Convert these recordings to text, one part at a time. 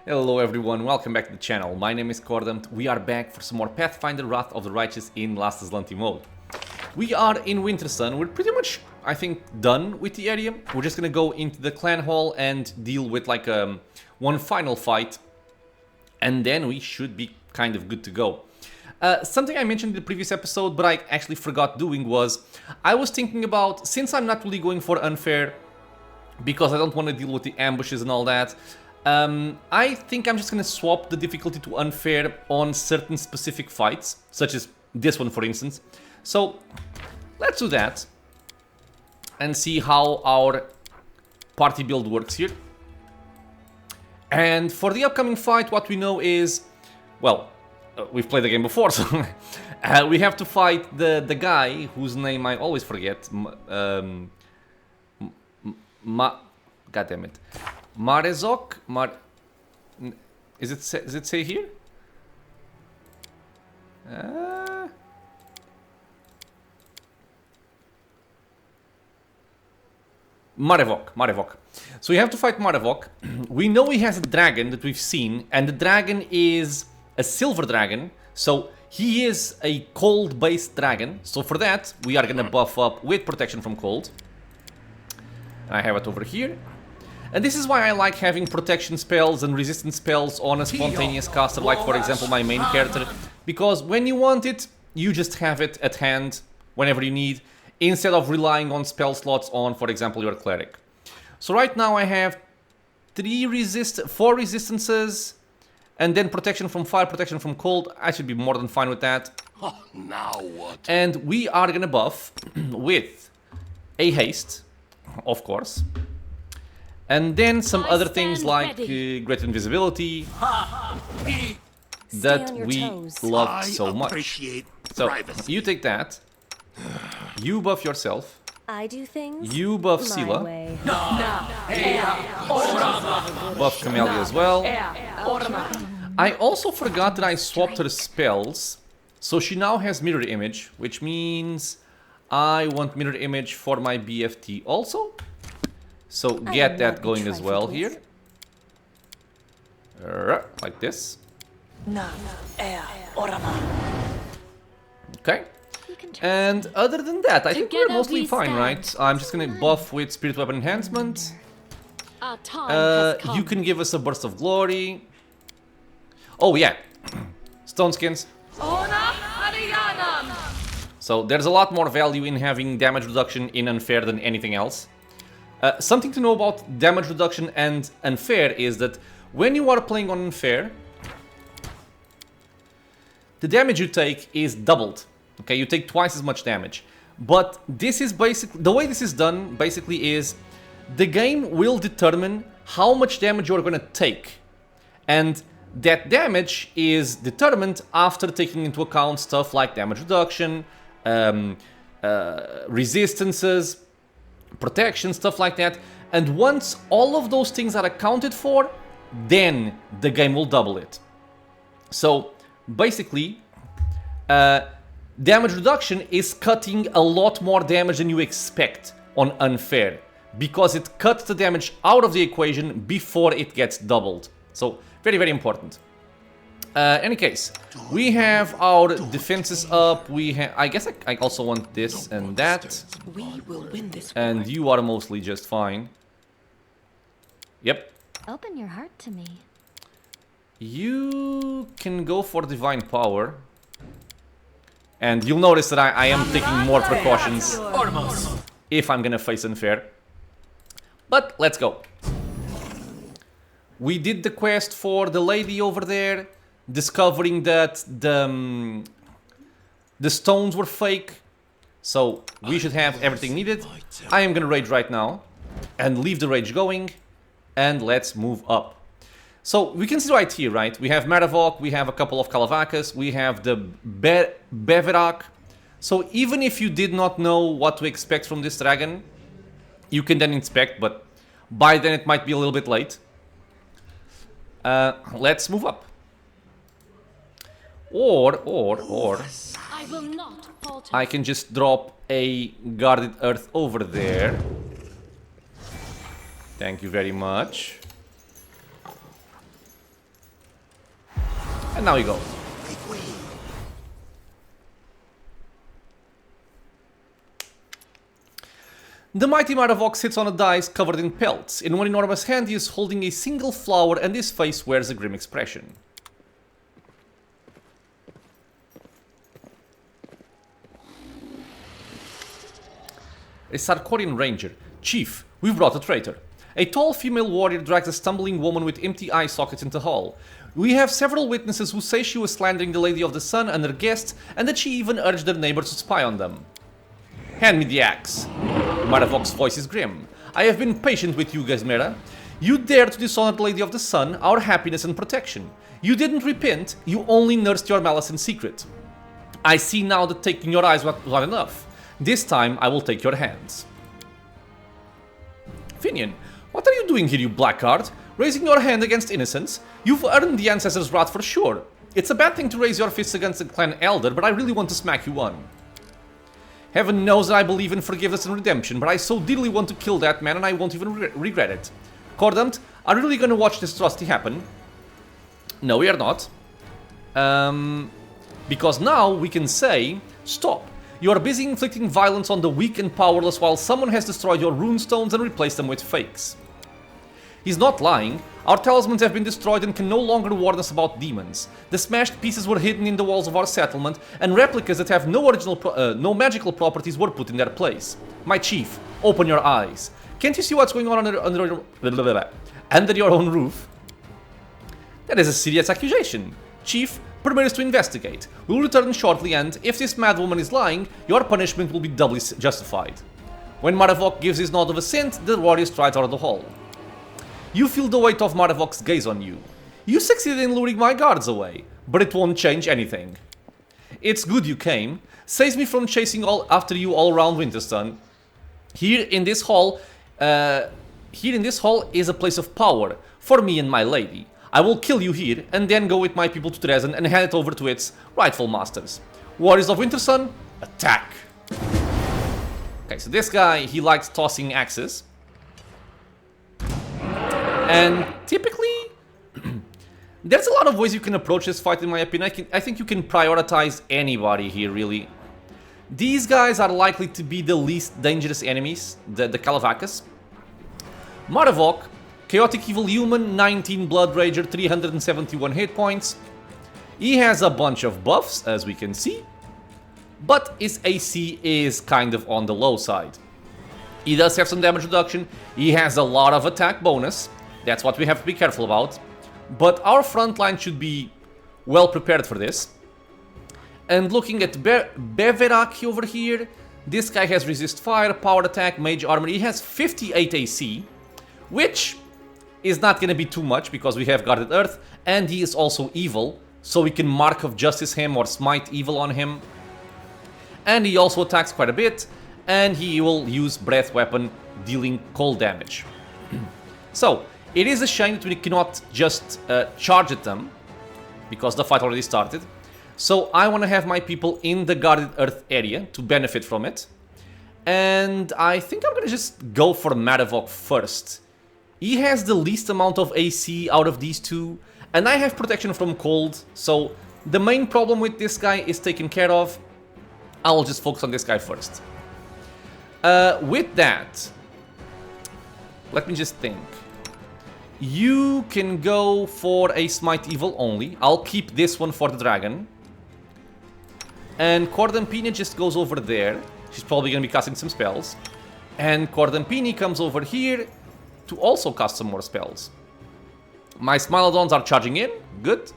Hello everyone, welcome back to the channel. My name is Cordant. We are back for some more Pathfinder Wrath of the Righteous in last Azlanti mode. We are in Wintersun. We're pretty much, I think, done with the area. We're just gonna go into the clan hall and deal with like one final fight. And then we should be kind of good to go. Something I mentioned in the previous episode, but I actually forgot doing was, I was thinking about, since I'm not really going for unfair, because I don't want to deal with the ambushes and all that, I think I'm just going to swap the difficulty to unfair on certain specific fights, such as this one for instance. So let's do that and see how our party build works here. And for the upcoming fight, what we know is, well, we've played the game before, so we have to fight the guy whose name I always forget. God damn it. Marhevok? Is it say here? Marhevok. So we have to fight Marhevok. We know he has a dragon that we've seen, and the dragon is a silver dragon, so he is a cold-based dragon. So for that, we are gonna buff up with protection from cold. And I have it over here. And this is why I like having protection spells and resistance spells on a spontaneous caster, like for example my main character, because when you want it, you just have it at hand whenever you need, instead of relying on spell slots on, for example, your cleric. So right now I have 4 resistances, and then protection from fire, protection from cold. I should be more than fine with that. Oh, now what? And we are gonna buff with a haste, of course. And then some other things like greater invisibility that we love so much. So you take that, you buff yourself, I do things you buff my Scylla, way. buff Camellia as well. I also forgot that I swapped her spells, so she now has mirror image, which means I want mirror image for my BFT also. So get that going as well here. Like this. Okay. And other than that, I think we're mostly fine, right? I'm just gonna buff with Spirit Weapon Enhancement. You can give us a Burst of Glory. Oh yeah, Stone Skins. So there's a lot more value in having damage reduction in Unfair than anything else. Something to know about damage reduction and Unfair is that when you are playing on Unfair, the damage you take is doubled. Okay, you take twice as much damage. But this is basically, the way this is done basically is the game will determine how much damage you're gonna take. And that damage is determined after taking into account stuff like damage reduction, resistances, protection, stuff like that. And once all of those things are accounted for, then the game will double it. So basically, damage reduction is cutting a lot more damage than you expect on Unfair, because it cuts the damage out of the equation before it gets doubled. So very, very important. Any case, we have our defenses up. We have, I guess I also want this and that. We will win this. And you are mostly just fine. Yep. Open your heart to me. You can go for Divine Power. And you'll notice that I am taking more precautions if I'm gonna face Unfair. But let's go. We did the quest for the lady over there, discovering that the stones were fake. So we should have everything needed. I am gonna rage right now and leave the rage going, and let's move up. So we can see right here, right? We have Marhevok, we have a couple of Kalavakas, we have the Beverak. So even if you did not know what to expect from this dragon, you can then inspect, but by then it might be a little bit late. Let's move up. Or I can just drop a guarded earth over there. Thank you very much. And now we go. The mighty Marhevok sits on a dais covered in pelts. In one enormous hand he is holding a single flower and his face wears a grim expression. A Sarkorian ranger. Chief, we've brought a traitor. A tall female warrior drags a stumbling woman with empty eye sockets into the hall. We have several witnesses who say she was slandering the Lady of the Sun and her guests, and that she even urged her neighbors to spy on them. Hand me the axe. Marhevok's voice is grim. I have been patient with you, Gazmera. You dared to dishonor the Lady of the Sun, our happiness and protection. You didn't repent, you only nursed your malice in secret. I see now that taking your eyes was not enough. This time I will take your hands. Finian, what are you doing here, you blackguard? Raising your hand against innocents? You've earned the ancestors' wrath for sure. It's a bad thing to raise your fists against a clan elder, but I really want to smack you one. Heaven knows that I believe in forgiveness and redemption, but I so dearly want to kill that man and I won't even regret it. Cordant, are you really gonna watch this atrocity happen? No, we are not. Because now we can say, stop. You are busy inflicting violence on the weak and powerless while someone has destroyed your runestones and replaced them with fakes. He's not lying. Our talismans have been destroyed and can no longer warn us about demons. The smashed pieces were hidden in the walls of our settlement, and replicas that have no magical properties were put in their place. My chief, open your eyes. Can't you see what's going on under your own roof? That is a serious accusation. Chief, permit us to investigate. We will return shortly and, if this madwoman is lying, your punishment will be doubly justified. When Marhevok gives his nod of assent, the warrior strides out of the hall. You feel the weight of Marhevok's gaze on you. You succeeded in luring my guards away, but it won't change anything. It's good you came. Saves me from chasing after you all around Wintersun. Here in this hall is a place of power for me and my lady. I will kill you here and then go with my people to Dresden and hand it over to its rightful masters. Warriors of Wintersun, attack! Okay, so this guy, he likes tossing axes. And typically, there's a lot of ways you can approach this fight in my opinion. I think you can prioritize anybody here, really. These guys are likely to be the least dangerous enemies, the Kalavakas. Marhevok, Chaotic Evil Human, 19 Blood Rager, 371 hit points. He has a bunch of buffs, as we can see, but his AC is kind of on the low side. He does have some damage reduction, he has a lot of attack bonus, that's what we have to be careful about. But our front line should be well prepared for this. And looking at Beverak over here, this guy has resist fire, power attack, mage armor, he has 58 AC, which is not going to be too much because we have guarded earth, and he is also evil, so we can mark of justice him or smite evil on him. And he also attacks quite a bit, and he will use breath weapon, dealing cold damage. So, it is a shame that we cannot just charge at them, because the fight already started. So I want to have my people in the guarded earth area to benefit from it. And I think I'm going to just go for Marhevok first. He has the least amount of AC out of these two, and I have protection from cold, so the main problem with this guy is taken care of. I will just focus on this guy first. With that, let me just think. You can go for a Smite Evil only. I'll keep this one for the dragon. And Cordampini just goes over there. She's probably going to be casting some spells. And Cordampini comes over here to also cast some more spells. My Smilodons are charging in. Good.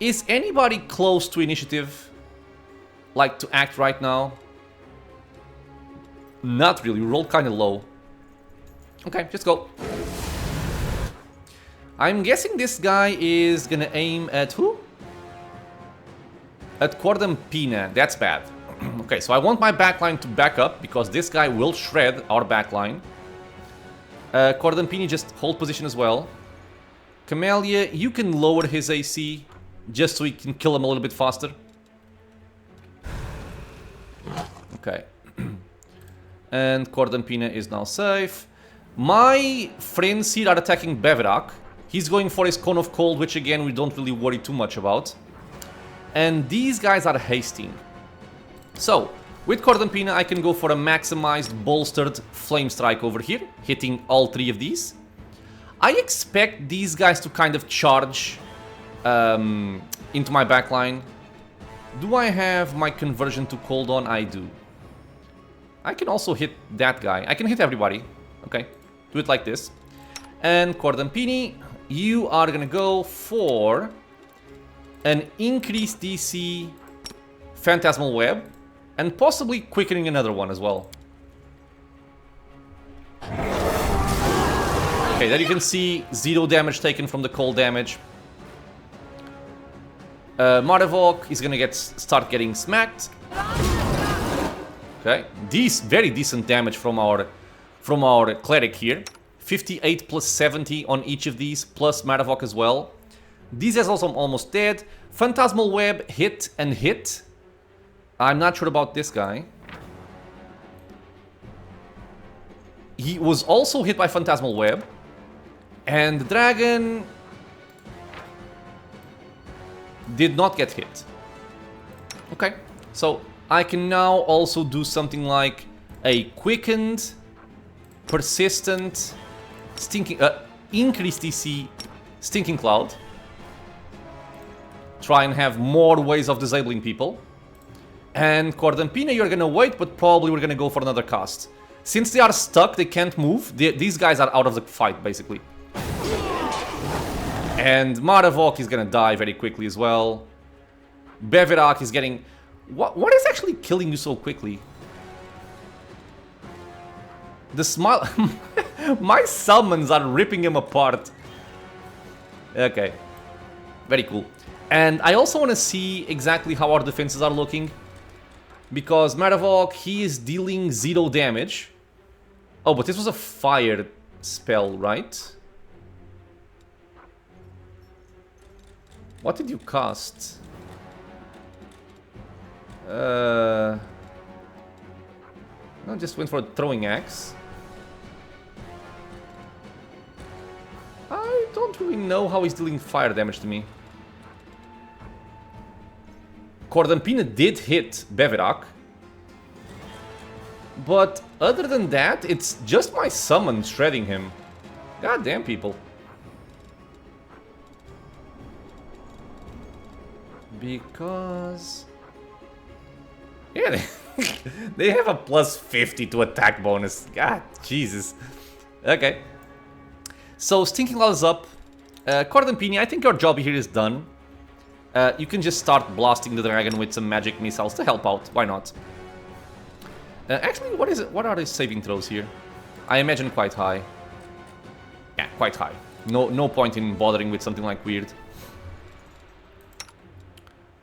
Is anybody close to initiative? Like to act right now? Not really. We rolled kind of low. Okay, just go. I'm guessing this guy is gonna aim at who? At Cordampina. That's bad. Okay, so I want my backline to back up because this guy will shred our backline. Cordampini, just hold position as well. Camellia, you can lower his AC just so we can kill him a little bit faster. Okay. And Cordampina is now safe. My friends here are attacking Beverak. He's going for his Cone of Cold, which again we don't really worry too much about. And these guys are hasting. So, with Cordampina I can go for a maximized bolstered Flame Strike over here, hitting all 3 of these. I expect these guys to kind of charge into my backline. Do I have my conversion to cold on? I do. I can also hit that guy. I can hit everybody. Okay, do it like this. And Cordampini, you are gonna go for an increased DC Phantasmal Web and possibly quickening another one as well. Okay, there you can see 0 damage taken from the cold damage. Marhevok is gonna start getting smacked. Okay, very decent damage from our cleric here. 58 plus 70 on each of these, plus Marhevok as well. These guys also almost dead. Phantasmal Web hit and hit. I'm not sure about this guy. He was also hit by Phantasmal Web. And the dragon did not get hit. Okay, so I can now also do something like a quickened, persistent, stinking, increased DC Stinking Cloud. Try and have more ways of disabling people. And Cordampina, you're gonna wait, but probably we're gonna go for another cast. Since they are stuck, they can't move. These guys are out of the fight, basically. And Marhevok is gonna die very quickly as well. Bevirak is getting... What is actually killing you so quickly? The smile... My summons are ripping him apart. Okay. Very cool. And I also want to see exactly how our defenses are looking. Because Marhevok, he is dealing 0 damage. Oh, but this was a fire spell, right? What did you cast? No, just went for a throwing axe. I don't really know how he's dealing fire damage to me. Cordampina did hit Bevirak. But other than that, it's just my summon shredding him. God damn, people. Because... yeah, they have a plus 50 to attack bonus. God, Jesus. Okay. So, Stinking Cloud is up. Cordampini, I think your job here is done. You can just start blasting the dragon with some magic missiles to help out. Why not? Actually, what is it? What are his saving throws here? I imagine quite high. Yeah, quite high. No point in bothering with something like weird.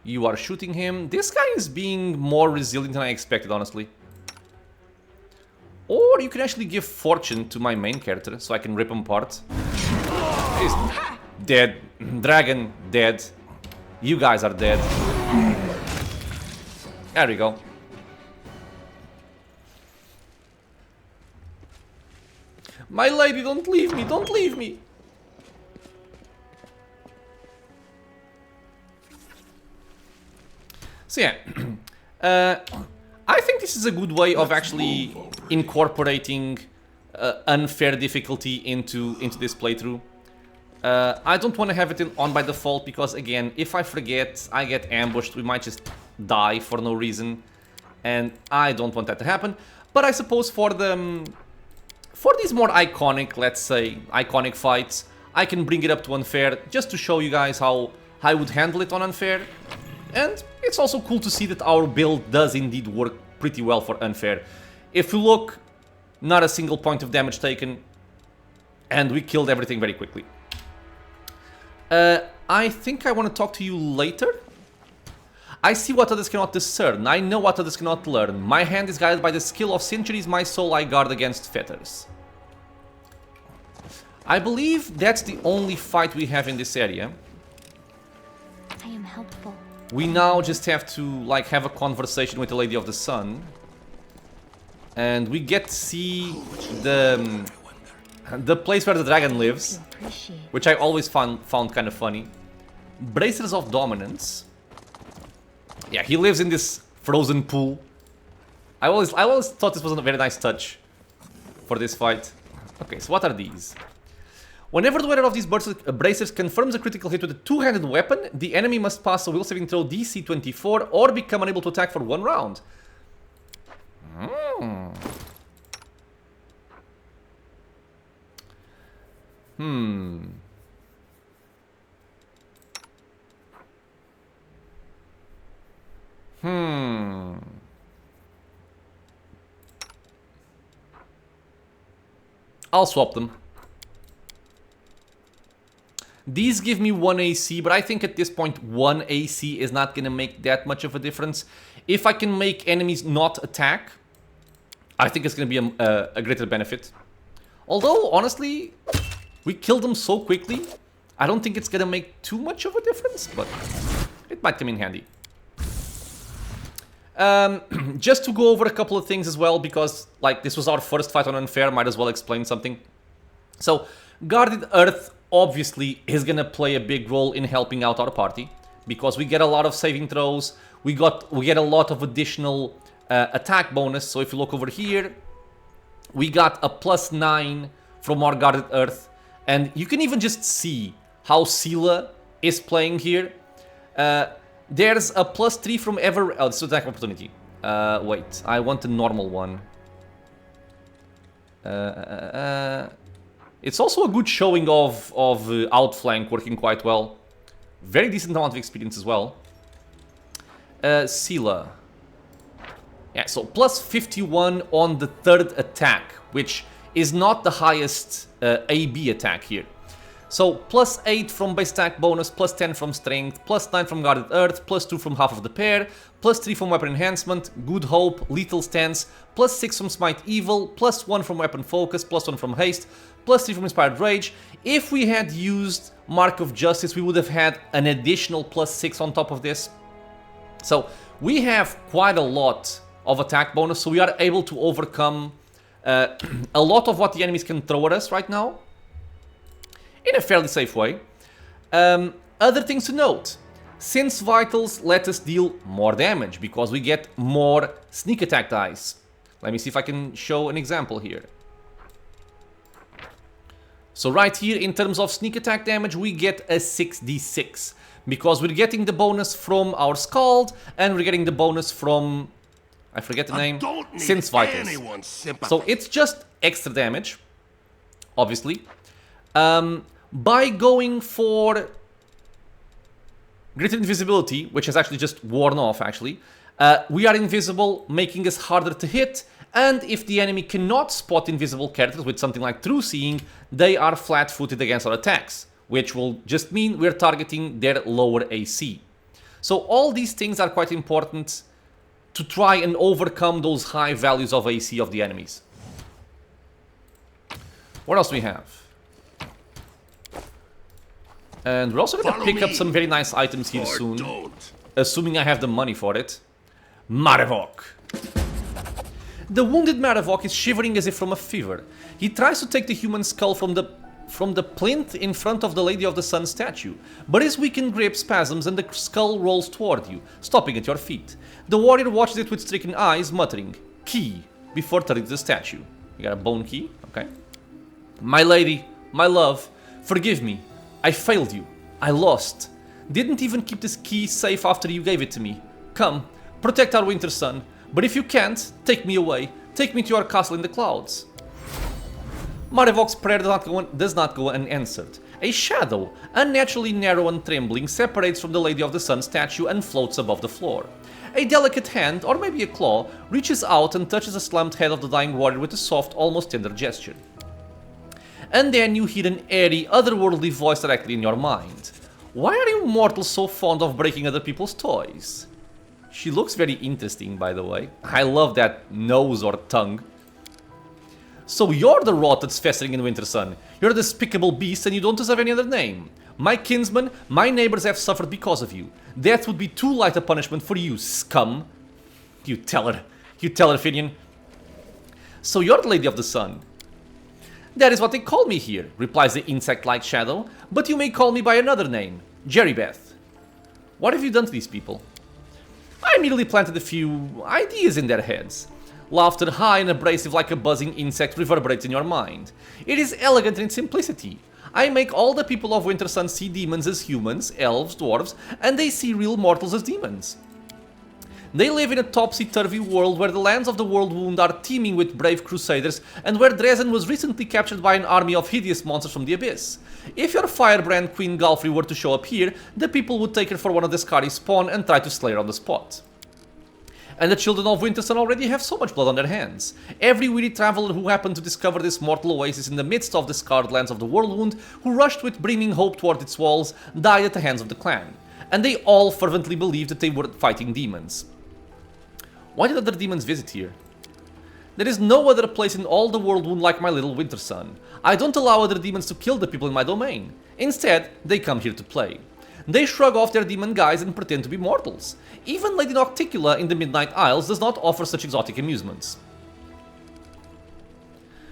You are shooting him. This guy is being more resilient than I expected, honestly. Or you can actually give fortune to my main character, so I can rip him apart. He's dead. Dragon, dead. You guys are dead. There we go. My lady, don't leave me, don't leave me. So yeah, I think this is a good way of actually incorporating unfair difficulty into this playthrough. I don't want to have it on by default because, again, if I forget, I get ambushed, we might just die for no reason. And I don't want that to happen. But I suppose for these more iconic, let's say, iconic fights, I can bring it up to unfair just to show you guys how I would handle it on unfair. And it's also cool to see that our build does indeed work pretty well for unfair. If you look, not a single point of damage taken, and we killed everything very quickly. I think I want to talk to you later. I see what others cannot discern. I know what others cannot learn. My hand is guided by the skill of centuries, my soul I guard against fetters. I believe that's the only fight we have in this area. I am helpful. We now just have to, like, have a conversation with the Lady of the Sun. And we get to see the the place where the dragon lives, To appreciate. which I always found kind of funny. Bracers of Dominance. Yeah, he lives in this frozen pool. I always thought this was a very nice touch for this fight. Okay, so what are these? Whenever the wearer of these bracers confirms a critical hit with a two-handed weapon, the enemy must pass a will saving throw DC 24 or become unable to attack for 1 round. I'll swap them. These give me 1 AC, but I think at this point 1 AC is not going to make that much of a difference. If I can make enemies not attack, I think it's going to be a greater benefit. Although, honestly, we killed them so quickly, I don't think it's going to make too much of a difference, but it might come in handy. Just to go over a couple of things as well, because like this was our first fight on Unfair, might as well explain something. So, Guarded Earth obviously is gonna play a big role in helping out our party, because we get a lot of saving throws, we get a lot of additional attack bonus. So if you look over here, we got a +9 from our Guarded Earth, and you can even just see how Sela is playing here. There's a +3 from oh, this is attack opportunity. Wait, I want the normal one. It's also a good showing of outflank working quite well. Very decent amount of experience as well. Sela. Yeah, so +51 on the 3rd attack, which is not the highest AB attack here. So +8 from base attack bonus, +10 from strength, +9 from Guarded Earth, +2 from half of the pair, +3 from weapon enhancement, good hope, lethal stance, +6 from smite evil, +1 from weapon focus, +1 from haste, +3 from inspired rage. If we had used Mark of Justice, we would have had an additional +6 on top of this. So we have quite a lot of attack bonus, so we are able to overcome a lot of what the enemies can throw at us right now in a fairly safe way. Other things to note. Since Vitals let us deal more damage because we get more sneak attack dice. Let me see if I can show an example here. So right here, in terms of sneak attack damage, we get a 6d6. Because we're getting the bonus from our Scald, and we're getting the bonus from... I forget the name. Since Vitals. So it's just extra damage, obviously. By going for Greater Invisibility, which has actually just worn off, actually, we are invisible, making us harder to hit, and if the enemy cannot spot invisible characters with something like True Seeing, they are flat-footed against our attacks, which will just mean we're targeting their lower AC. So all these things are quite important to try and overcome those high values of AC of the enemies. What else do we have? And we're also going to pick up some very nice items here soon, assuming I have the money for it. Marhevok. The wounded Marhevok is shivering as if from a fever. He tries to take the human skull from the plinth in front of the Lady of the Sun statue, but his weakened grip spasms and the skull rolls toward you, stopping at your feet. The warrior watches it with stricken eyes, muttering, "Key," before turning to the statue. You got a bone key? Okay. My lady, my love, forgive me. I failed you. I lost. Didn't even keep this key safe after you gave it to me. Come, protect our Wintersun. But if you can't, take me away. Take me to your castle in the clouds. Marhevok's prayer does not go unanswered. A shadow, unnaturally narrow and trembling, separates from the Lady of the Sun statue and floats above the floor. A delicate hand, or maybe a claw, reaches out and touches the slumped head of the dying warrior with a soft, almost tender gesture. And then you hear an airy, otherworldly voice directly in your mind. Why are you mortals so fond of breaking other people's toys? She looks very interesting, by the way. I love that nose or tongue. So you're the rot that's festering in Wintersun. You're a despicable beast and you don't deserve any other name. My kinsmen, my neighbors have suffered because of you. Death would be too light a punishment for you, scum. You tell her, Finian. So you're the Lady of the Sun. That is what they call me here, replies the insect-like shadow, but you may call me by another name, Jerribeth. What have you done to these people? I immediately planted a few ideas in their heads. Laughter high and abrasive like a buzzing insect reverberates in your mind. It is elegant in its simplicity. I make all the people of Wintersun see demons as humans, elves, dwarves, and they see real mortals as demons. They live in a topsy-turvy world where the lands of the World Wound are teeming with brave crusaders and where Dresden was recently captured by an army of hideous monsters from the abyss. If your firebrand Queen Galfrey were to show up here, the people would take her for one of the Skadi's spawn and try to slay her on the spot. And the children of Wintersun already have so much blood on their hands. Every weary traveler who happened to discover this mortal oasis in the midst of the scarred lands of the World Wound, who rushed with brimming hope toward its walls, died at the hands of the clan. And they all fervently believed that they were fighting demons. Why did other demons visit here? There is no other place in all the World Wound like my little Wintersun. I don't allow other demons to kill the people in my domain. Instead, they come here to play. They shrug off their demon guise and pretend to be mortals. Even Lady Nocticula in the Midnight Isles does not offer such exotic amusements.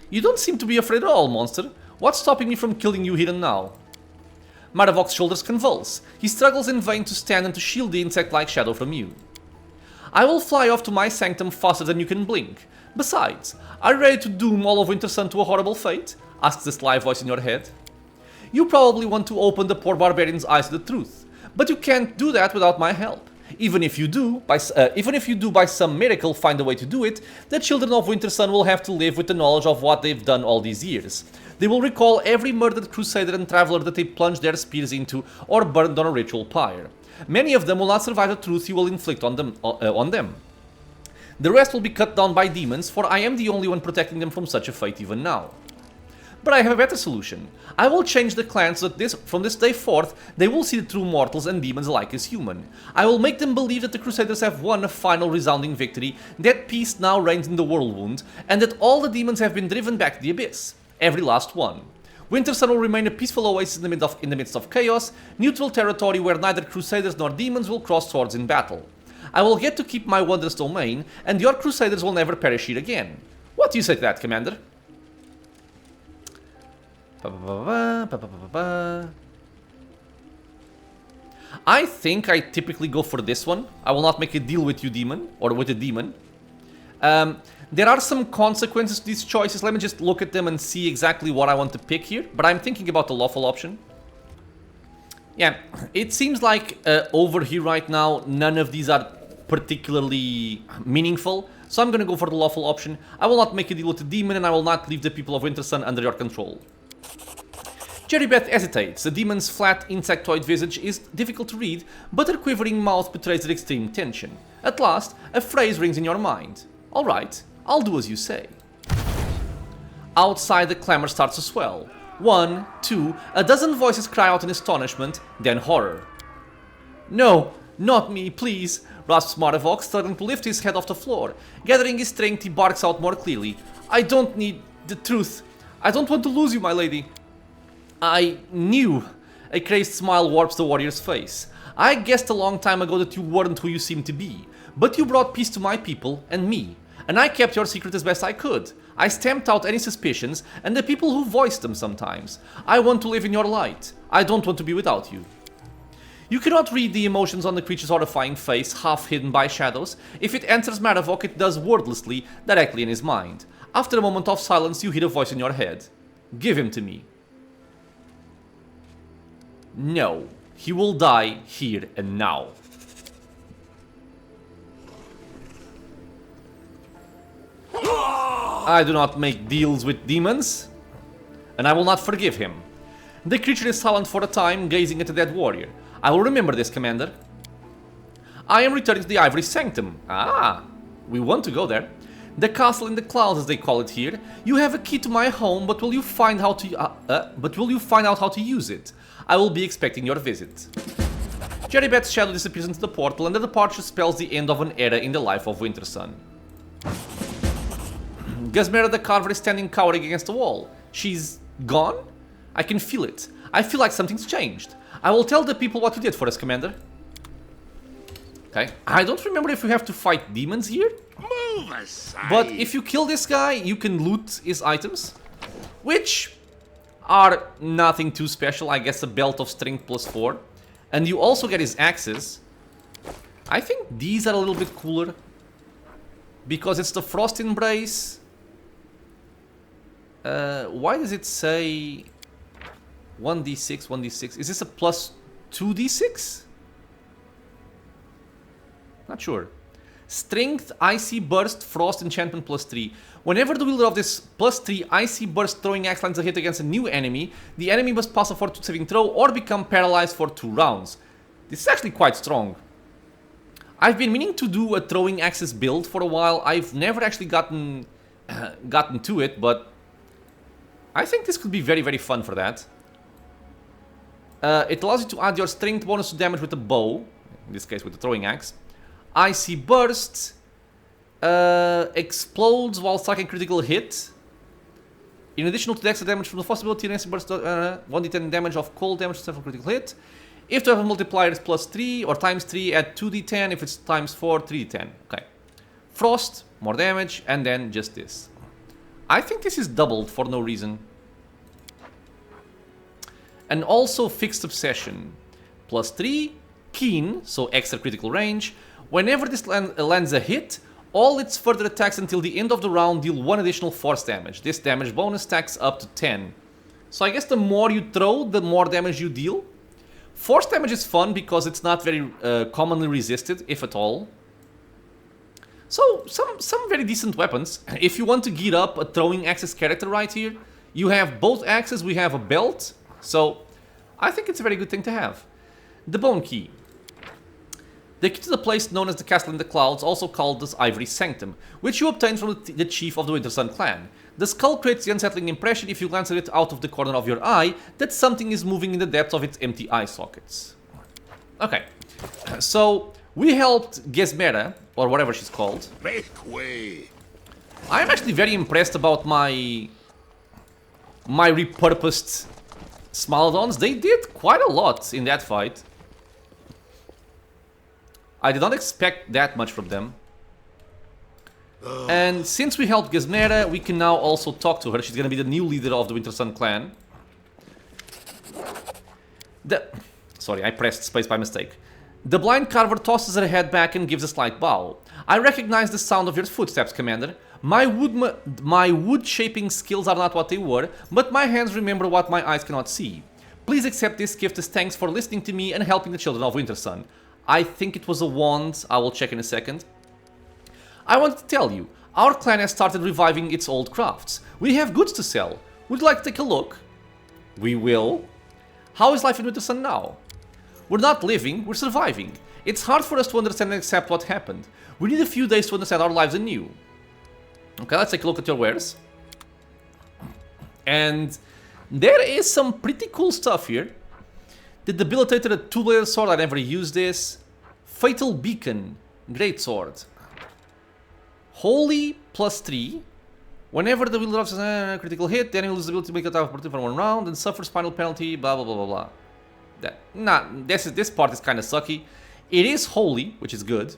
You don't seem to be afraid at all, monster. What's stopping me from killing you here and now? Marhevok's shoulders convulse. He struggles in vain to stand and to shield the insect-like shadow from you. I will fly off to my sanctum faster than you can blink. Besides, are you ready to doom all of Wintersun to a horrible fate? Asks the sly voice in your head. You probably want to open the poor barbarian's eyes to the truth, but you can't do that without my help. Even if you do, by some miracle find a way to do it, the children of Wintersun will have to live with the knowledge of what they've done all these years. They will recall every murdered crusader and traveler that they plunged their spears into or burned on a ritual pyre. Many of them will not survive the truth you will inflict on them. The rest will be cut down by demons, for I am the only one protecting them from such a fate even now. But I have a better solution. I will change the clan so that from this day forth, they will see the true mortals and demons alike as human. I will make them believe that the Crusaders have won a final resounding victory, that peace now reigns in the World Wound, and that all the demons have been driven back to the abyss. Every last one. Wintersun will remain a peaceful oasis in the midst of chaos, neutral territory where neither Crusaders nor demons will cross swords in battle. I will get to keep my wondrous domain, and your Crusaders will never perish here again. What do you say to that, Commander? I think I typically go for this one. I will not make a deal with you, demon, or with a demon. There are some consequences to these choices. Let me just look at them and see exactly what I want to pick here. But I'm thinking about the lawful option. Yeah, it seems like over here right now, none of these are particularly meaningful. So I'm going to go for the lawful option. I will not make a deal with the demon, and I will not leave the people of Wintersun under your control. Jerribeth hesitates. The demon's flat, insectoid visage is difficult to read, but her quivering mouth betrays her extreme tension. At last, a phrase rings in your mind. Alright, I'll do as you say. Outside, the clamor starts to swell. 1, 2, a dozen voices cry out in astonishment, then horror. No, not me, please, rasps Marhevok, struggling to lift his head off the floor. Gathering his strength, he barks out more clearly. I don't need the truth. I don't want to lose you, my lady. I knew. A crazed smile warps the warrior's face. I guessed a long time ago that you weren't who you seemed to be. But you brought peace to my people and me. And I kept your secret as best I could. I stamped out any suspicions and the people who voiced them sometimes. I want to live in your light. I don't want to be without you. You cannot read the emotions on the creature's horrifying face, half hidden by shadows. If it enters Marhevok, it does wordlessly, directly in his mind. After a moment of silence, you hear a voice in your head. Give him to me. No, he will die here and now. I do not make deals with demons, and I will not forgive him. The creature is silent for a time, gazing at the dead warrior. I will remember this, Commander. I am returning to the Ivory Sanctum. Ah, we want to go there. The castle in the clouds, as they call it here. You have a key to my home, but will you find out how to use it? I will be expecting your visit. Jerribeth's shadow disappears into the portal, and the departure spells the end of an era in the life of Wintersun. Gazmera the Carver is standing cowering against the wall. She's gone? I can feel it. I feel like something's changed. I will tell the people what you did for us, Commander. Okay. I don't remember if we have to fight demons here. Move aside. But if you kill this guy, you can loot his items. which are nothing too special. I guess a belt of strength +4. And you also get his axes. I think these are a little bit cooler because it's the Frost Embrace. Why does it say 1d6, 1d6? Is this a +2d6? Not sure. Strength, Icy Burst, Frost Enchantment +3. Whenever the wielder of this +3 Icy Burst throwing axe lands a hit against a new enemy, the enemy must pass a fortitude saving throw or become paralyzed for 2 rounds. This is actually quite strong. I've been meaning to do a throwing axes build for a while. I've never actually gotten to it, but I think this could be very, very fun for that. It allows you to add your strength bonus to damage with a bow, in this case with the throwing axe. Icy Burst explodes while striking critical hit. In addition to the extra damage from the possibility, an Icy Burst 1d10 damage of cold damage to critical hit. If the weapon multiplier is +3 or ×3, add 2d10. If it's ×4, 3d10. Okay. Frost, more damage, and then just this. I think this is doubled for no reason. And also Fixed Obsession. +3, Keen, so extra critical range. Whenever this lands a hit, all its further attacks until the end of the round deal 1 additional force damage. This damage bonus stacks up to 10. So I guess the more you throw, the more damage you deal. Force damage is fun because it's not very commonly resisted, if at all. So, some very decent weapons. If you want to gear up a throwing axes character right here, you have both axes, we have a belt. So, I think it's a very good thing to have. The Bone Key. The key to the place known as the Castle in the Clouds, also called the Ivory Sanctum, which you obtain from the chief of the Wintersun clan. The skull creates the unsettling impression, if you glance at it out of the corner of your eye, that something is moving in the depths of its empty eye sockets. Okay, so we helped Gesmera, or whatever she's called. Make way. I'm actually very impressed about my repurposed Smilodons. They did quite a lot in that fight. I did not expect that much from them. And since we helped Gesmera, we can now also talk to her. She's gonna be the new leader of the Wintersun clan. Sorry, I pressed space by mistake. The blind carver tosses her head back and gives a slight bow. I recognize the sound of your footsteps, Commander. My wood-shaping skills are not what they were, but my hands remember what my eyes cannot see. Please accept this gift as thanks for listening to me and helping the children of Wintersun. I think it was a wand. I will check in a second. I wanted to tell you, our clan has started reviving its old crafts. We have goods to sell. Would you like to take a look? We will. How is life in Wintersun now? We're not living, we're surviving. It's hard for us to understand and accept what happened. We need a few days to understand our lives anew. Okay, let's take a look at your wares. And there is some pretty cool stuff here. The debilitator, a two-bladed sword, I never used this. Fatal Beacon, greatsword. Holy +3. Whenever the wielder of a critical hit, the enemy loses the ability to make attack opportunity for 1 round and suffers final penalty, blah blah blah blah blah. This part is kind of sucky. It is holy, which is good.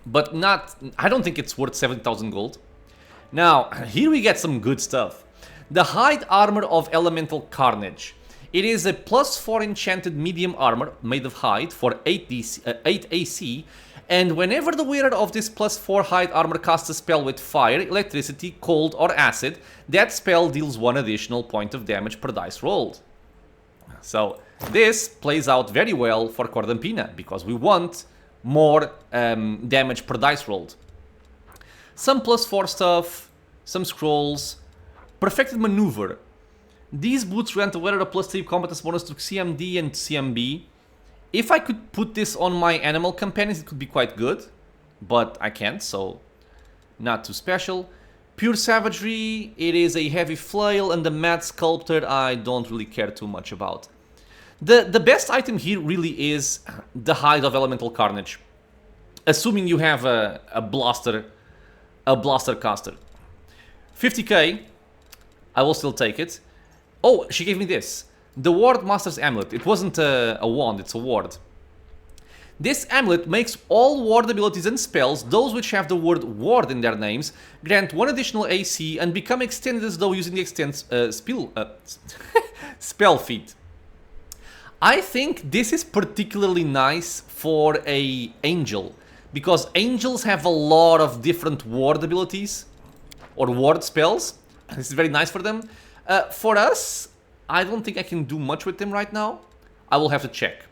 But not, I don't think it's worth 70,000 gold. Now, here we get some good stuff. The Hide Armor of Elemental Carnage. It is a +4 enchanted medium armor made of hide for 8 AC, and whenever the wearer of this +4 hide armor casts a spell with fire, electricity, cold, or acid, that spell deals 1 additional point of damage per dice rolled. So this plays out very well for Cordampina, because we want more damage per dice rolled. Some +4 stuff, some scrolls, Perfected Maneuver. These boots grant the wearer a +3 competence bonus to CMD and CMB. If I could put this on my animal companions, it could be quite good. But I can't, so not too special. Pure Savagery, it is a heavy flail, and the Mad Sculptor I don't really care too much about. The best item here really is the Hide of Elemental Carnage. Assuming you have a blaster caster. 50k, I will still take it. Oh, she gave me this. The Ward Master's Amulet. It wasn't a wand, it's a ward. This amulet makes all ward abilities and spells, those which have the word ward in their names, grant 1 additional AC and become extended as though using the spell feat. I think this is particularly nice for a angel, because angels have a lot of different ward abilities or ward spells. This is very nice for them. For us, I don't think I can do much with them right now. I will have to check.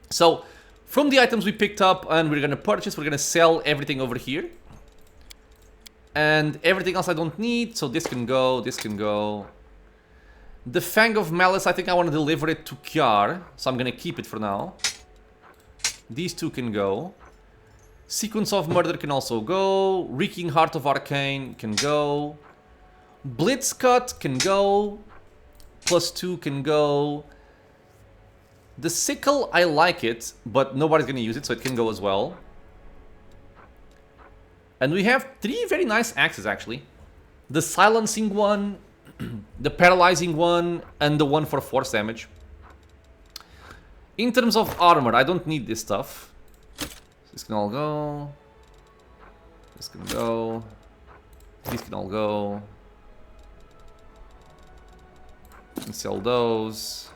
So, from the items we picked up and we're gonna purchase, we're gonna sell everything over here. And everything else I don't need, so this can go, this can go. The Fang of Malice, I think I want to deliver it to Kiar, so I'm gonna keep it for now. These two can go. Sequence of Murder can also go. Reeking Heart of Arcane can go. Blitzcut can go. +2 can go. The Sickle, I like it, but nobody's gonna use it, so it can go as well. And we have 3 very nice axes, actually. The Silencing one, the Paralyzing one, and the one for force damage. In terms of armor, I don't need this stuff. This can all go. This can go. These can all go. And sell those.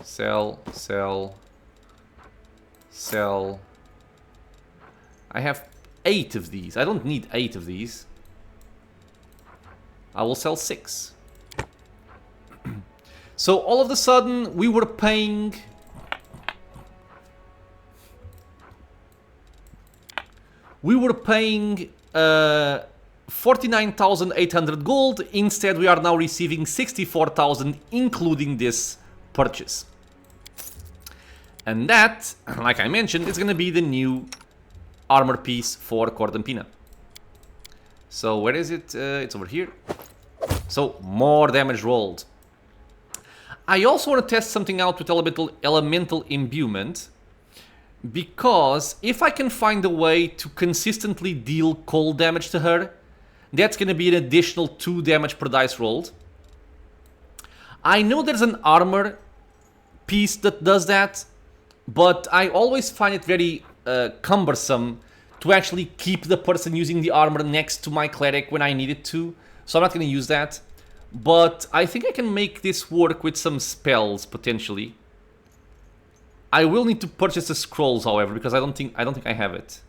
Sell, sell, sell. I have 8 of these. I don't need 8 of these. I will sell 6. So all of a sudden we were paying 49,800 gold. Instead we are now receiving 64,000, including this purchase. And that, like I mentioned, is gonna be the new armor piece for Cordampina. So where is it? It's over here. So more damage rolled. I also want to test something out with elemental imbuement, because if I can find a way to consistently deal cold damage to her, that's going to be an additional 2 damage per dice rolled. I know there's an armor piece that does that, but I always find it very cumbersome to actually keep the person using the armor next to my cleric when I need it to, so I'm not going to use that. But I think I can make this work with some spells, potentially. I will need to purchase the scrolls, however, because I don't think I have it.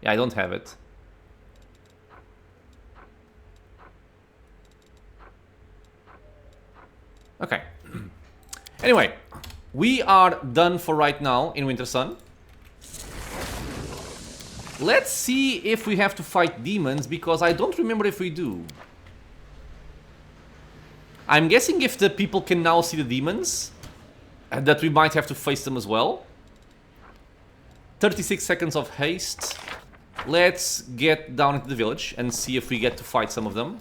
Yeah, I don't have it. Okay. Anyway, we are done for right now in Wintersun. Let's see if we have to fight demons, because I don't remember if we do. I'm guessing if the people can now see the demons, that we might have to face them as well. 36 seconds of haste. Let's get down into the village and see if we get to fight some of them.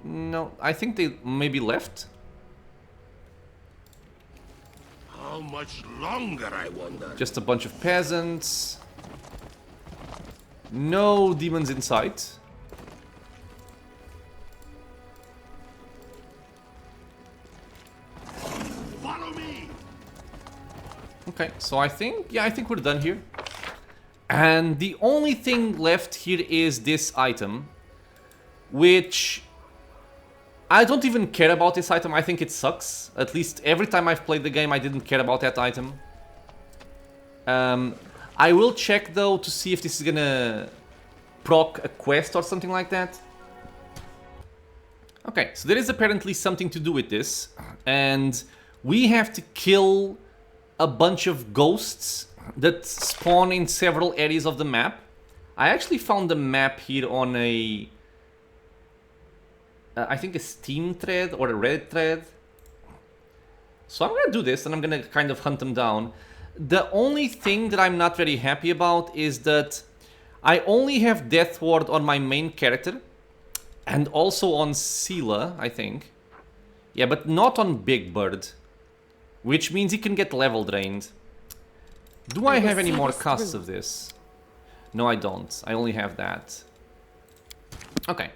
No, I think they maybe left. How much longer, I wonder? Just a bunch of peasants. No demons in sight. Follow me. Okay, so I think we're done here. And the only thing left here is this item, which I don't even care about this item. I think it sucks. At least every time I've played the game, I didn't care about that item. I will check, though, to see if this is gonna proc a quest or something like that. Okay, so there is apparently something to do with this. And we have to kill a bunch of ghosts that spawn in several areas of the map. I actually found the map here on a... I think a Steam thread or a Reddit thread. So I'm gonna do this and I'm gonna kind of hunt them down. The only thing that I'm not very happy about is that I only have Death Ward on my main character. And also on Sela, I think. Yeah, but not on Big Bird. Which means he can get level drained. Do I have any more casts of this? No, I don't. I only have that. Okay.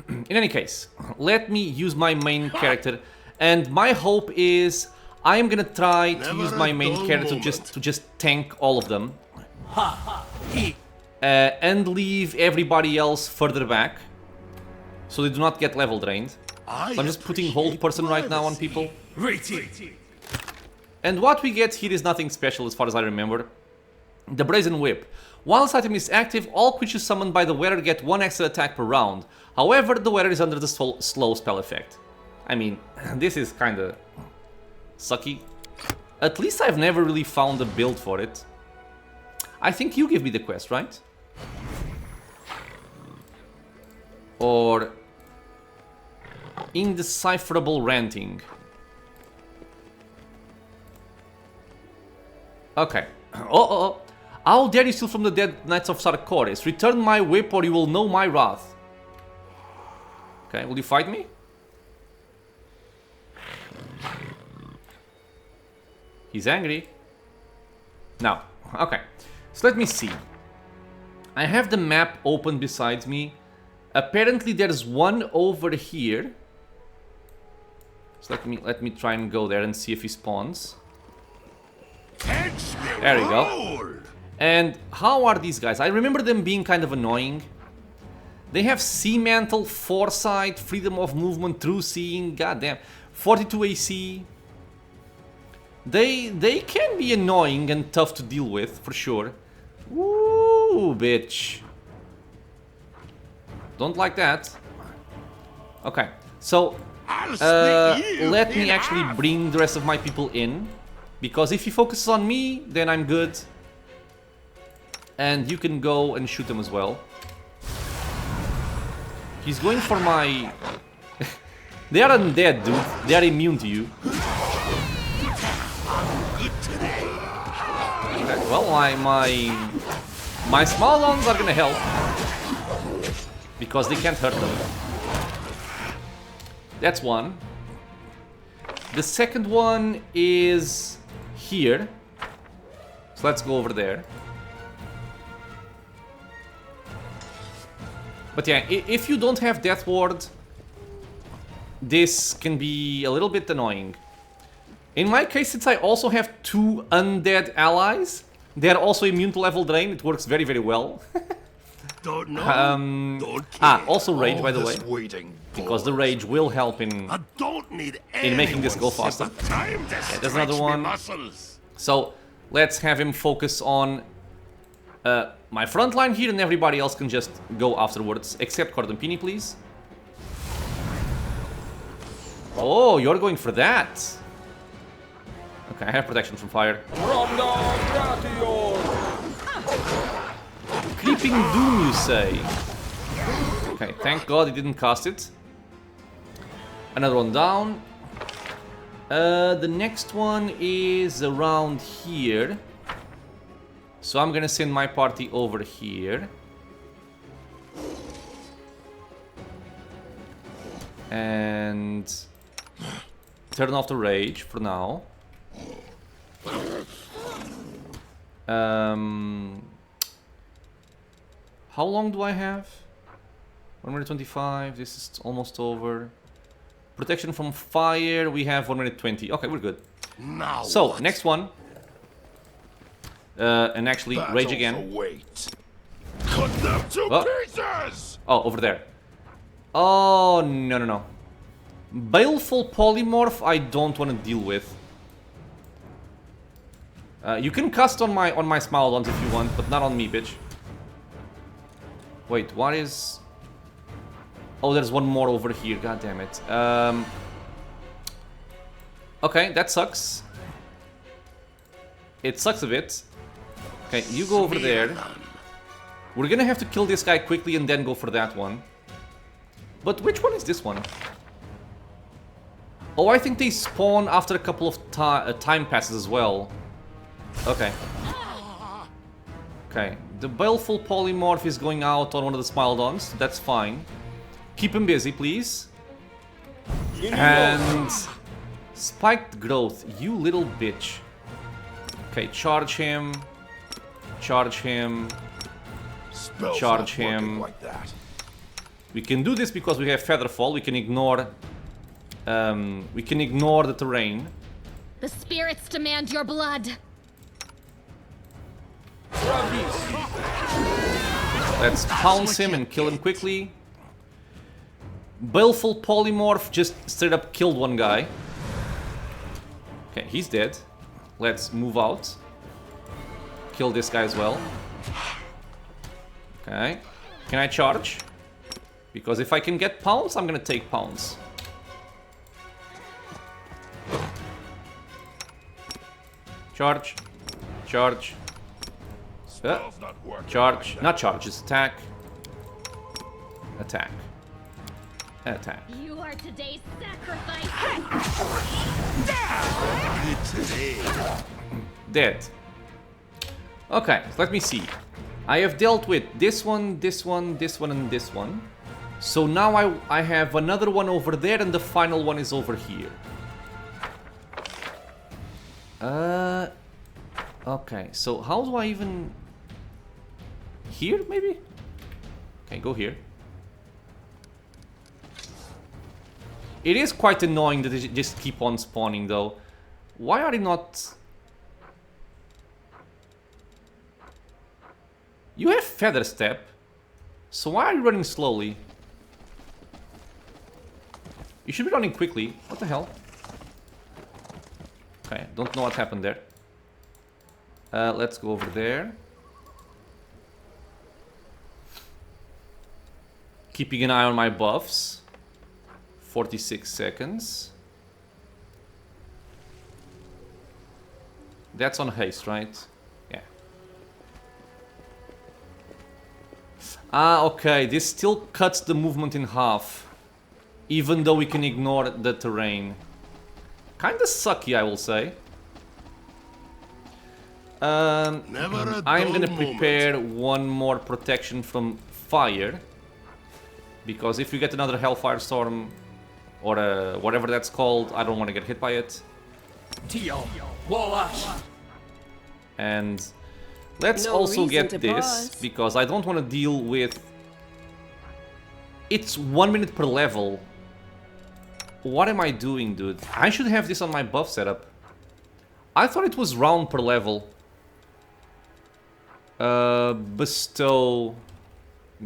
In any case, let me use my main character. And my hope is I am gonna try to use Never my a main dull character moment. to just tank all of them. And leave everybody else further back, so they do not get level drained. So I'm just putting hold person right now on people. And what we get here is nothing special as far as I remember. The Brazen Whip. While this item is active, all creatures summoned by the WotR get 1 extra attack per round. However, the WotR is under the slow spell effect. I mean, this is kinda sucky. At least I've never really found a build for it. I think you give me the quest, right? Or indecipherable ranting. Okay. Oh. How dare you steal from the dead Knights of Sarkoris? Return my whip or you will know my wrath. Okay, will you fight me? He's angry. No. Okay. So let me see. I have the map open beside me. Apparently there's one over here. So let me try and go there and see if he spawns. There we go. And how are these guys? I remember them being kind of annoying. They have Sea Mantle, Foresight, Freedom of Movement, True Seeing, goddamn, 42 AC. They can be annoying and tough to deal with, for sure. Woo, bitch. Don't like that. Okay, so let me actually bring the rest of my people in. Because if he focuses on me, then I'm good. And you can go and shoot him as well. He's going for my... They are undead, dude. They are immune to you. Okay, well, my small ones are gonna help. Because they can't hurt them. That's one. The second one is here. So let's go over there. But yeah, if you don't have Death Ward, this can be a little bit annoying. In my case, since I also have 2 undead allies, they are also immune to level drain. It works very, very well. Don't know. Don't also rage, by the way, because the rage will help in making this go faster. Yeah, there's another one. So let's have him focus on my front line here, and everybody else can just go afterwards, except Cordampini, please. Oh, you're going for that. Okay, I have protection from fire. Creeping Doom, you say? Okay, thank God he didn't cast it. Another one down. The next one is around here. So I'm gonna send my party over here. And turn off the rage for now. How long do I have? 1 minute 25, this is almost over. Protection from fire, we have 1 minute 20. Okay, we're good. Now so, what? next one. And actually, rage again. Cut them to pieces! Oh, over there. Oh, no. Baleful Polymorph, I don't want to deal with. You can cast on my Smilodons if you want, but not on me, bitch. Wait, what is... Oh, there's one more over here, god damn it. Okay, that sucks. It sucks a bit. Okay, you go over there. We're gonna have to kill this guy quickly and then go for that one. But which one is this one? Oh, I think they spawn after a couple of time passes as well. Okay. Okay, the Baleful Polymorph is going out on one of the Smilodons. That's fine. Keep him busy, please. And... Spiked Growth, you little bitch. Okay, charge him. Charge him. Charge him. Like that. We can do this because we have Featherfall. We can ignore the terrain. The spirits demand your blood. Let's pounce him and kill him quickly. Baleful Polymorph just straight up killed one guy. Okay, he's dead. Let's move out. Kill this guy as well. Okay. Can I charge? Because if I can get pounce, I'm gonna take pounce. Charge. Charge. Charge. Not charge, just attack. Attack. Attack. You are today's sacrifice. Dead. Okay, let me see. I have dealt with this one, this one, this one, and this one. So now I have another one over there, and the final one is over here. Okay, so how do I even... Here, maybe? Okay, go here. It is quite annoying that they just keep on spawning, though. Why are they not... You have Feather Step. So why are you running slowly? You should be running quickly. What the hell? Okay, don't know what happened there. Let's go over there. Keeping an eye on my buffs. 46 seconds. That's on haste, right? Yeah. Ah, okay. This still cuts the movement in half. Even though we can ignore the terrain. Kinda sucky, I will say. I'm gonna prepare one more protection from fire. Because if we get another Hellfire Storm, or whatever that's called, I don't want to get hit by it. And let's also get this, because I don't want to deal with... It's 1 minute per level. What am I doing, dude? I should have this on my buff setup. I thought it was round per level. Bestow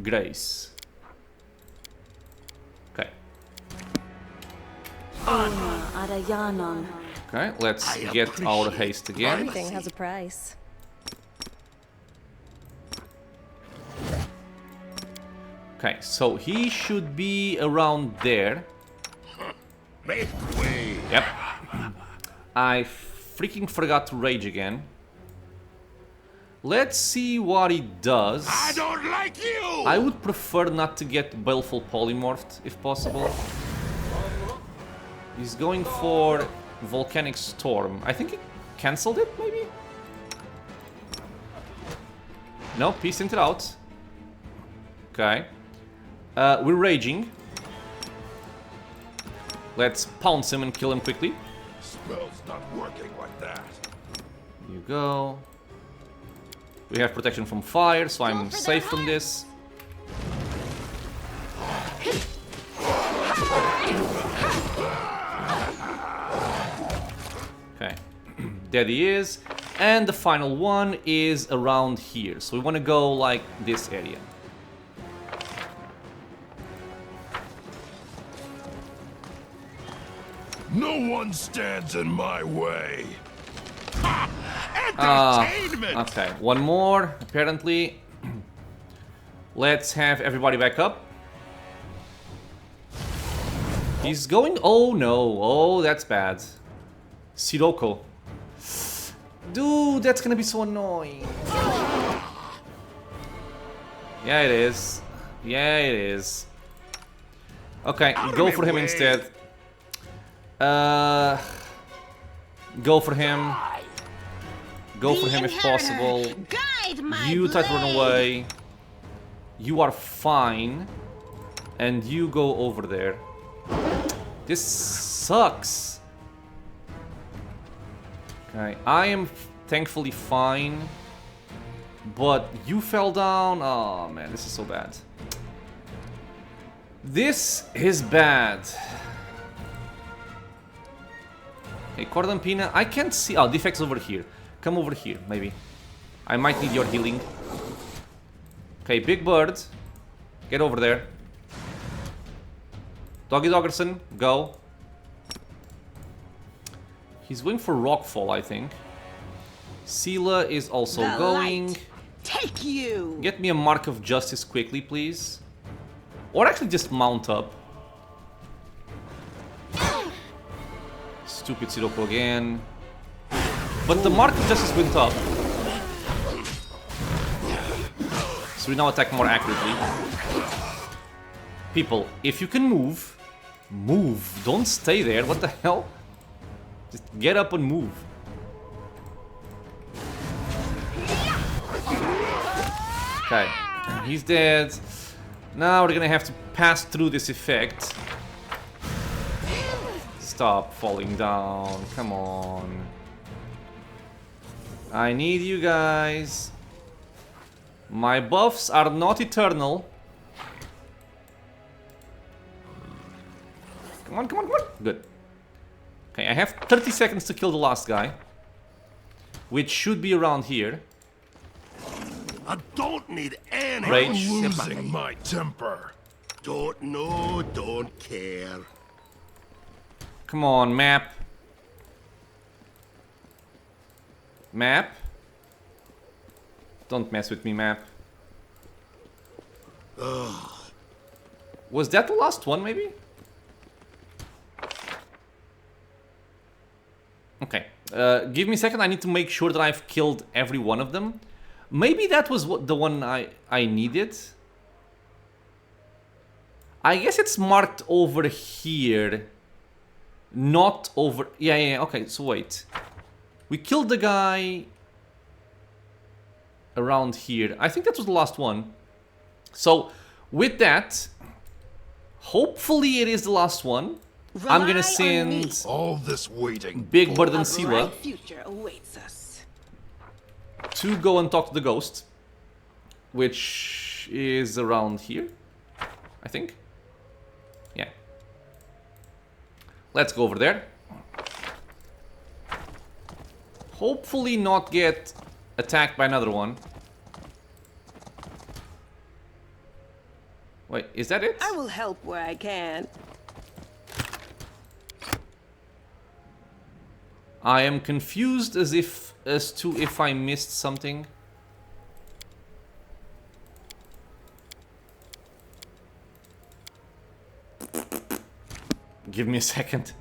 Grace. Okay. Okay, let's get our haste again. Everything has a price. Okay, so he should be around there. Make way. Yep. I freaking forgot to rage again. Let's see what he does. I don't like you. I would prefer not to get Baleful Polymorphed, if possible. He's going for Volcanic Storm. I think he cancelled it, maybe? No, he sent it out. Okay. We're raging. Let's pounce him and kill him quickly. Spell's not working like that. Here you go. We have protection from fire, so I'm safe from this. Okay. There he is. And the final one is around here. So we want to go like this area. No one stands in my way. Okay, one more, apparently. Let's have everybody back up. He's going... Oh no, oh that's bad. Sirocco. Dude, that's gonna be so annoying. Yeah, it is. Yeah, it is. Okay, go for him instead. Go for him. Go for him if possible. You try to run away. You are fine. And you go over there. This sucks. Okay, I am thankfully fine. But you fell down. Oh man, this is so bad. This is bad. Okay, Cordampina. I can't see. Oh, defect's over here. Come over here, maybe. I might need your healing. Okay, Big Bird. Get over there. Doggy Doggerson, go. He's going for Rockfall, I think. Sela is also going. Light. Take you. Get me a Mark of Justice quickly, please. Or actually just mount up. Stupid Sirocco again. But the Mark of Justice went up. So we now attack more accurately. People, if you can move, move. Don't stay there. What the hell? Just get up and move. Okay, he's dead. Now we're gonna have to pass through this effect. Stop falling down. Come on. I need you guys. My buffs are not eternal. Come on, come on, come on. Good. Okay, I have 30 seconds to kill the last guy. Which should be around here. I don't need any Rage. losing my temper. Don't know, don't care. Come on, map. Map? Don't mess with me, map. Was that the last one, maybe? Okay. Give me a second. I need to make sure that I've killed every one of them. Maybe that was the one I needed. I guess it's marked over here. Not over... Yeah, okay, so wait. We killed the guy around here. I think that was the last one. So, with that, hopefully it is the last one. I'm gonna send All this waiting. Big Bird and A Sela bright future awaits us. to go and talk to the ghost. Which is around here, I think. Yeah. Let's go over there. Hopefully not get attacked by another one. Wait, is that it? I will help where I can. I am confused as to if I missed something. Give me a second.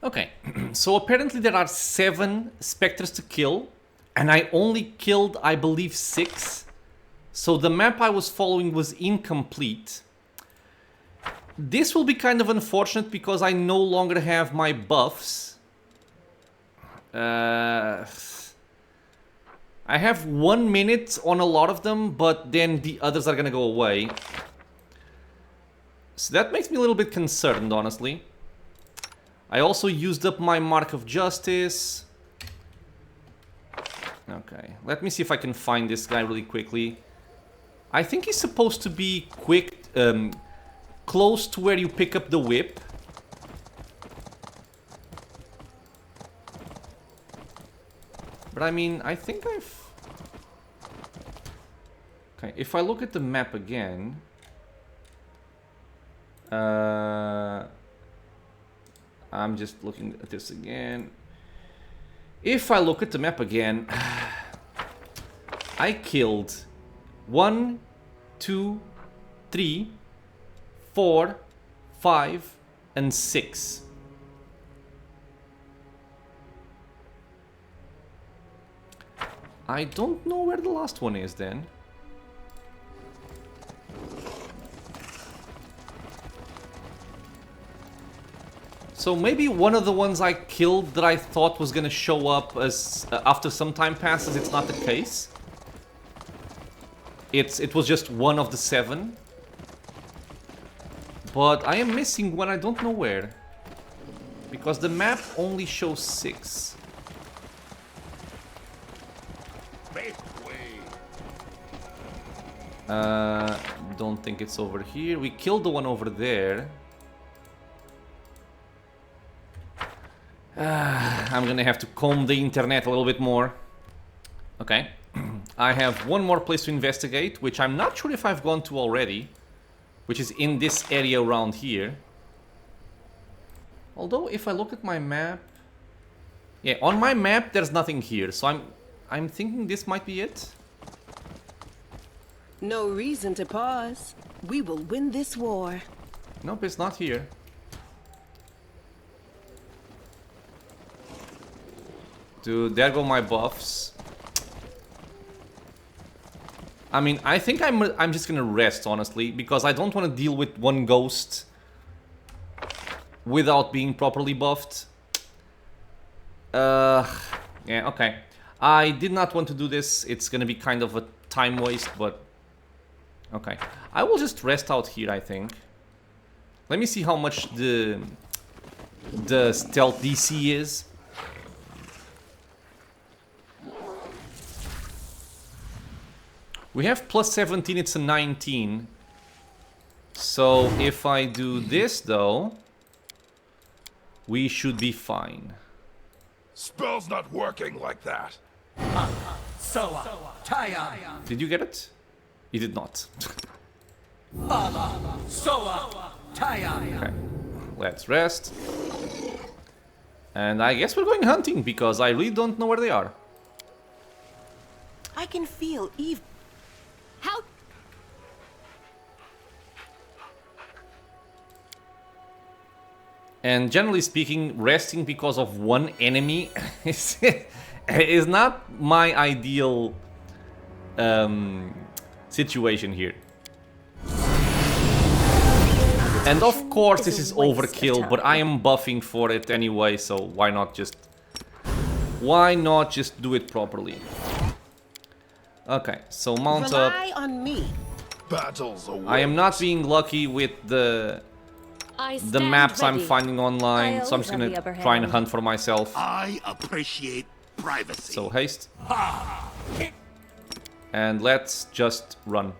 Okay, so apparently there are 7 spectres to kill, and I only killed, I believe, 6. So the map I was following was incomplete. This will be kind of unfortunate because I no longer have my buffs. I have 1 minute on a lot of them, but then the others are gonna go away. So that makes me a little bit concerned, honestly. I also used up my Mark of Justice. Okay, let me see if I can find this guy really quickly. I think he's supposed to be quick, close to where you pick up the whip. But I mean, I think I've... Okay, if I look at the map again... I'm just looking at this again. If I look at the map again... I killed 1, 2, 3, 4, 5, and 6. I don't know where the last one is then. So maybe one of the ones I killed that I thought was gonna show up as after some time passes, it's not the case. It was just one of the 7. But I am missing one, I don't know where. Because the map only shows 6. Don't think it's over here. We killed the one over there. I'm gonna have to comb the internet a little bit more. Okay. I have one more place to investigate, which I'm not sure if I've gone to already, which is in this area around here. Although, if I look at my map... Yeah, on my map there's nothing here, so I'm thinking this might be it. No reason to pause. We will win this war. Nope, it's not here. Dude, there go my buffs. I mean, I think I'm just gonna rest, honestly, because I don't want to deal with one ghost without being properly buffed. Yeah, okay. I did not want to do this. It's gonna be kind of a time waste, but... Okay. I will just rest out here, I think. Let me see how much the stealth DC is. We have plus 17, it's a 19. So if I do this, though, we should be fine. Spell's not working like that. Did you get it? You did not. Okay, let's rest. And I guess we're going hunting, because I really don't know where they are. I can feel Eve. How? And generally speaking, resting because of one enemy is not my ideal situation here. And of course this is overkill, but I am buffing for it anyway, so why not just do it properly? Okay, so mount up. Rely on me. Battles away. I am not being lucky with the maps I'm finding online, so I'm just gonna try and hunt for myself. I appreciate privacy. So haste. And let's just run.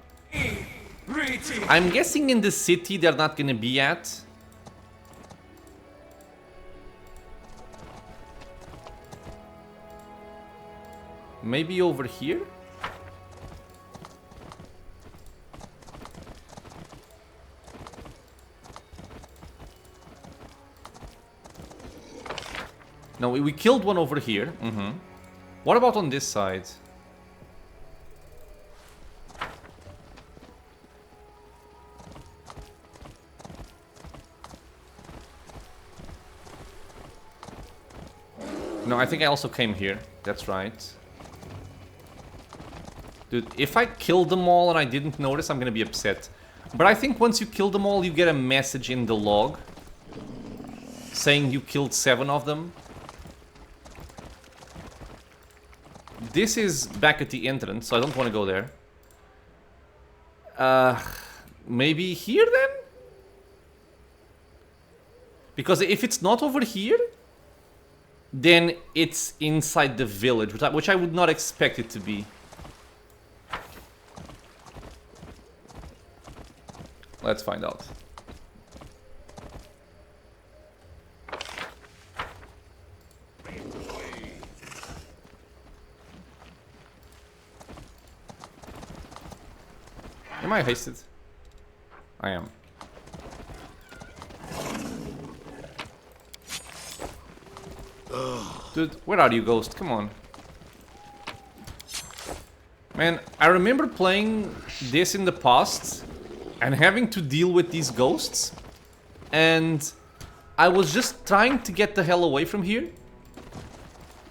I'm guessing in the city they're not gonna be at. Maybe over here? No, we killed one over here. What about on this side? No, I think I also came here. That's right. Dude, if I killed them all and I didn't notice, I'm gonna be upset. But I think once you kill them all, you get a message in the log saying you killed 7 of them. This is back at the entrance, so I don't want to go there. Maybe here then? Because if it's not over here, then it's inside the village, which I would not expect it to be. Let's find out. Am I hasted? I am. Dude, where are you, Ghost? Come on. Man, I remember playing this in the past and having to deal with these ghosts, and I was just trying to get the hell away from here,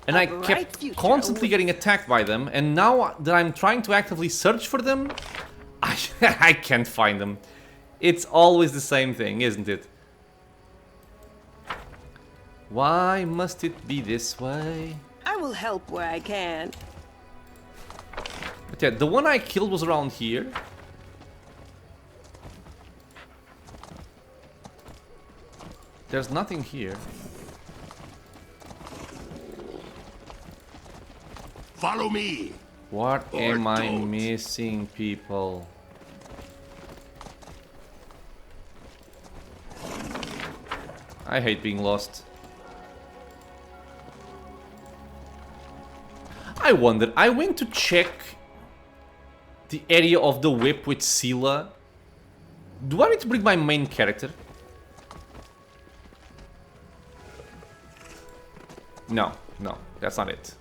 and I kept constantly getting attacked by them, and now that I'm trying to actively search for them, I can't find them. It's always the same thing, isn't it? Why must it be this way? I will help where I can. But yeah, the one I killed was around here. There's nothing here. Follow me. What Or am I don't. missing, people? I hate being lost. I wonder, I went to check the area of the whip with Scylla. Do I need to bring my main character? No, no, that's not it.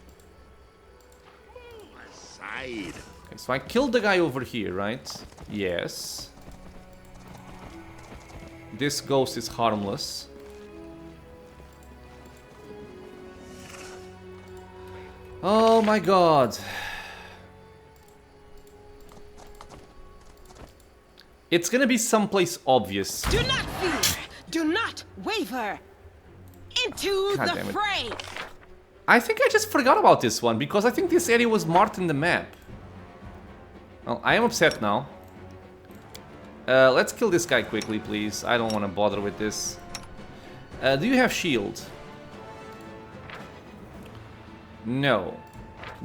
Aside. Okay, so I killed the guy over here, right? Yes. This ghost is harmless. Oh my god. It's gonna be someplace obvious. Do not fear. Do not waver. Into God the damn it. fray. I think I just forgot about this one because I think this area was marked in the map. Well, I am upset now. Let's kill this guy quickly, please. I don't want to bother with this. Do you have shield? No.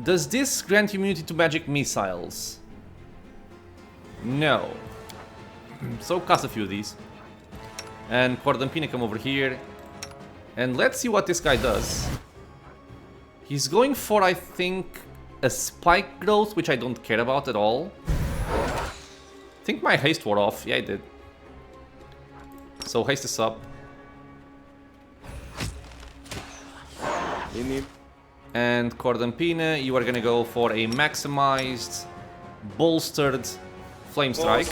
Does this grant immunity to magic missiles? No. So cast a few of these. And Cordampina, come over here. And let's see what this guy does. He's going for, I think, a spike growth, which I don't care about at all. I think my haste wore off. Yeah, it did. So haste is up. And Cordampina, you are gonna go for a maximized, bolstered flame strike.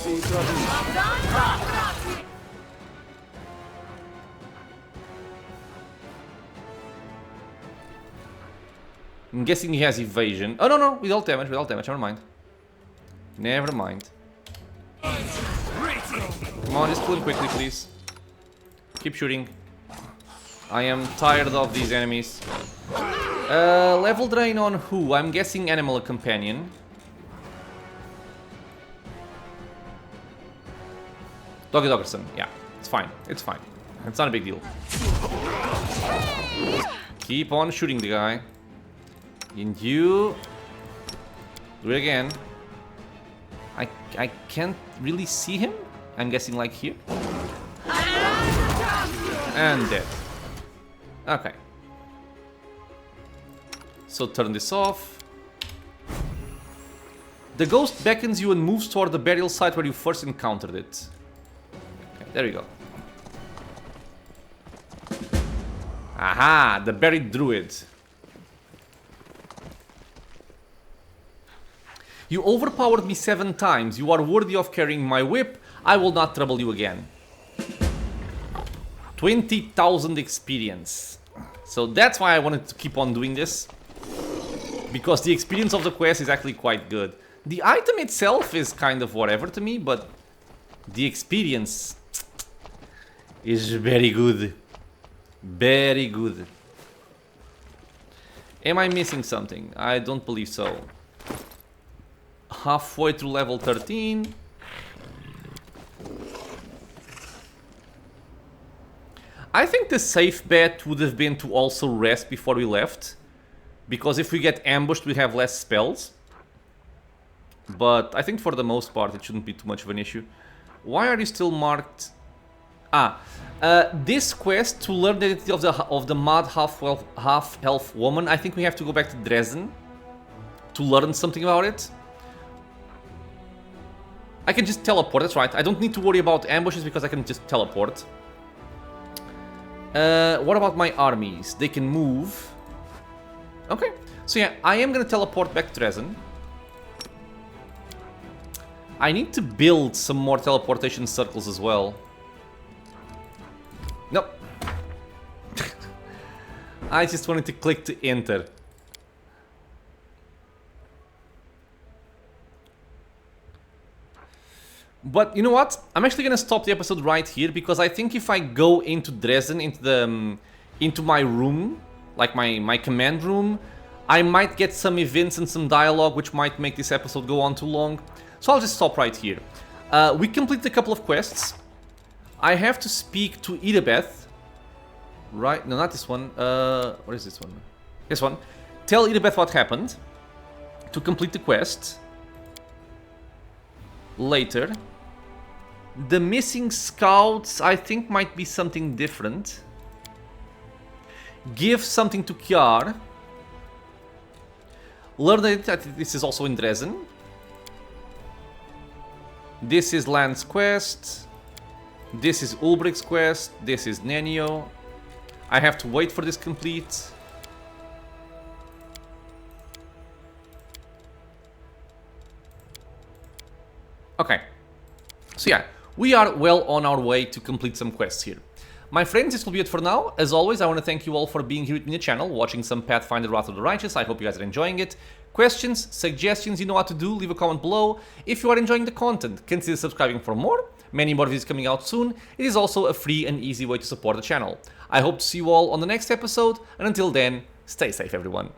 I'm guessing he has evasion. Oh, no, no, without damage, never mind. Never mind. Come on, just kill him quickly, please. Keep shooting. I am tired of these enemies. Level drain on who? I'm guessing Animal Companion. Doggy Doggerson, yeah, it's fine, it's fine. It's not a big deal. Keep on shooting the guy. And you... do it again. I can't really see him. I'm guessing like here. And dead. Okay. So turn this off. The ghost beckons you and moves toward the burial site where you first encountered it. Okay, there we go. Aha! The Buried Druid. You overpowered me 7 times. You are worthy of carrying my whip. I will not trouble you again. 20,000 experience. So that's why I wanted to keep on doing this. Because the experience of the quest is actually quite good. The item itself is kind of whatever to me, but the experience is very good. Very good. Am I missing something? I don't believe so. Halfway through level 13. I think the safe bet would have been to also rest before we left. Because if we get ambushed, we have less spells. But I think for the most part, it shouldn't be too much of an issue. Why are you still marked? This quest, to learn the identity of the mad half-elf woman, I think we have to go back to Dresden to learn something about it. I can just teleport, that's right. I don't need to worry about ambushes because I can just teleport. What about my armies? They can move. Okay, so yeah, I am gonna teleport back to Dresden. I need to build some more teleportation circles as well. Nope. I just wanted to click to enter. But you know what? I'm actually gonna stop the episode right here because I think if I go into Dresden, into my room, like my command room, I might get some events and some dialogue which might make this episode go on too long. So I'll just stop right here. We completed a couple of quests. I have to speak to Jerribeth. Right? No, not this one. What is this one? This one. Tell Jerribeth what happened to complete the quest. Later. The missing scouts, I think, might be something different. Give something to Kiar. Learn that this is also in Dresden. This is Land's quest. This is Ulbricht's quest. This is Nenio. I have to wait for this complete. Okay. So yeah, we are well on our way to complete some quests here. My friends, this will be it for now. As always, I want to thank you all for being here with me on the channel, watching some Pathfinder Wrath of the Righteous. I hope you guys are enjoying it. Questions, suggestions, you know what to do, leave a comment below. If you are enjoying the content, consider subscribing for more. Many more videos coming out soon. It is also a free and easy way to support the channel. I hope to see you all on the next episode, and until then, stay safe everyone.